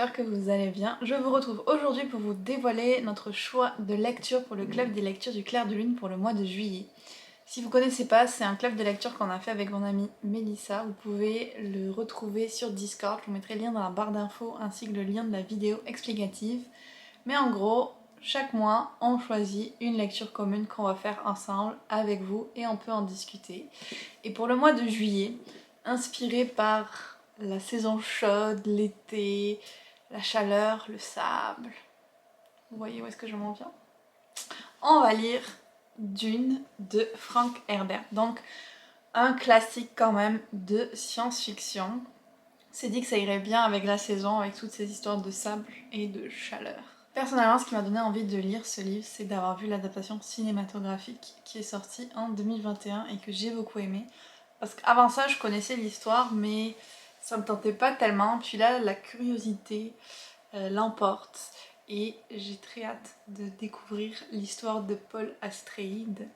j'espère que vous allez bien. Je vous retrouve aujourd'hui pour vous dévoiler notre choix de lecture pour le club des lectures du clair de lune pour le mois de juillet. Si vous ne connaissez pas, c'est un club de lecture qu'on a fait avec mon amie Mélissa. Vous pouvez le retrouver sur Discord, je vous mettrai le lien dans la barre d'infos ainsi que le lien de la vidéo explicative. Mais en gros, chaque mois, on choisit une lecture commune qu'on va faire ensemble avec vous et on peut en discuter. Et pour le mois de juillet, inspiré par la saison chaude, l'été, la chaleur, le sable, vous voyez où est-ce que je m'en viens? On va lire Dune de Frank Herbert. Donc un classique quand même de science-fiction. C'est dit que ça irait bien avec la saison, avec toutes ces histoires de sable et de chaleur. Personnellement, ce qui m'a donné envie de lire ce livre, c'est d'avoir vu l'adaptation cinématographique qui est sortie en 2021 et que j'ai beaucoup aimé. Parce qu'avant ça, je connaissais l'histoire, mais ça me tentait pas tellement. Puis là, la curiosité l'emporte. Et j'ai très hâte de découvrir l'histoire de Paul Atreides.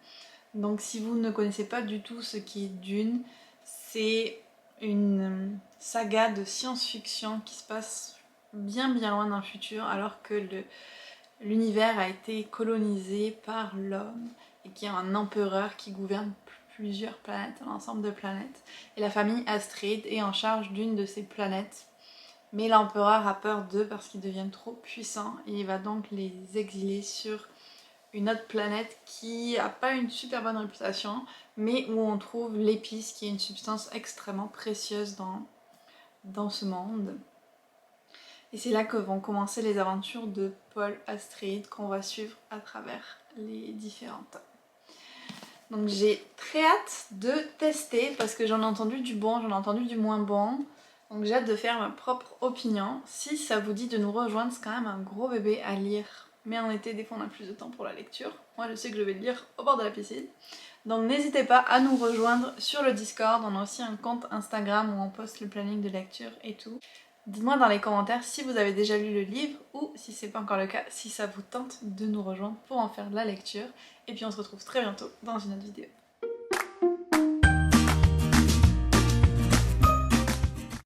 Donc si vous ne connaissez pas du tout ce qui est Dune, c'est une saga de science-fiction qui se passe bien loin dans le futur, alors que l'univers a été colonisé par l'homme et qu'il y a un empereur qui gouverne plusieurs planètes, un ensemble de planètes. Et la famille Atreides est en charge d'une de ces planètes. Mais l'empereur a peur d'eux parce qu'ils deviennent trop puissants et il va donc les exiler sur une autre planète qui n'a pas une super bonne réputation, mais où on trouve l'épice qui est une substance extrêmement précieuse dans ce monde. Et c'est là que vont commencer les aventures de Paul Atreides qu'on va suivre à travers les différents tomes. Donc j'ai très hâte de tester parce que j'en ai entendu du bon, j'en ai entendu du moins bon. Donc j'ai hâte de faire ma propre opinion. Si ça vous dit de nous rejoindre, c'est quand même un gros bébé à lire. Mais en été, des fois on a plus de temps pour la lecture. Moi je sais que je vais le lire au bord de la piscine. Donc n'hésitez pas à nous rejoindre sur le Discord. On a aussi un compte Instagram où on poste le planning de lecture et tout. Dites-moi dans les commentaires si vous avez déjà lu le livre ou si c'est pas encore le cas, si ça vous tente de nous rejoindre pour en faire de la lecture. Et puis on se retrouve très bientôt dans une autre vidéo.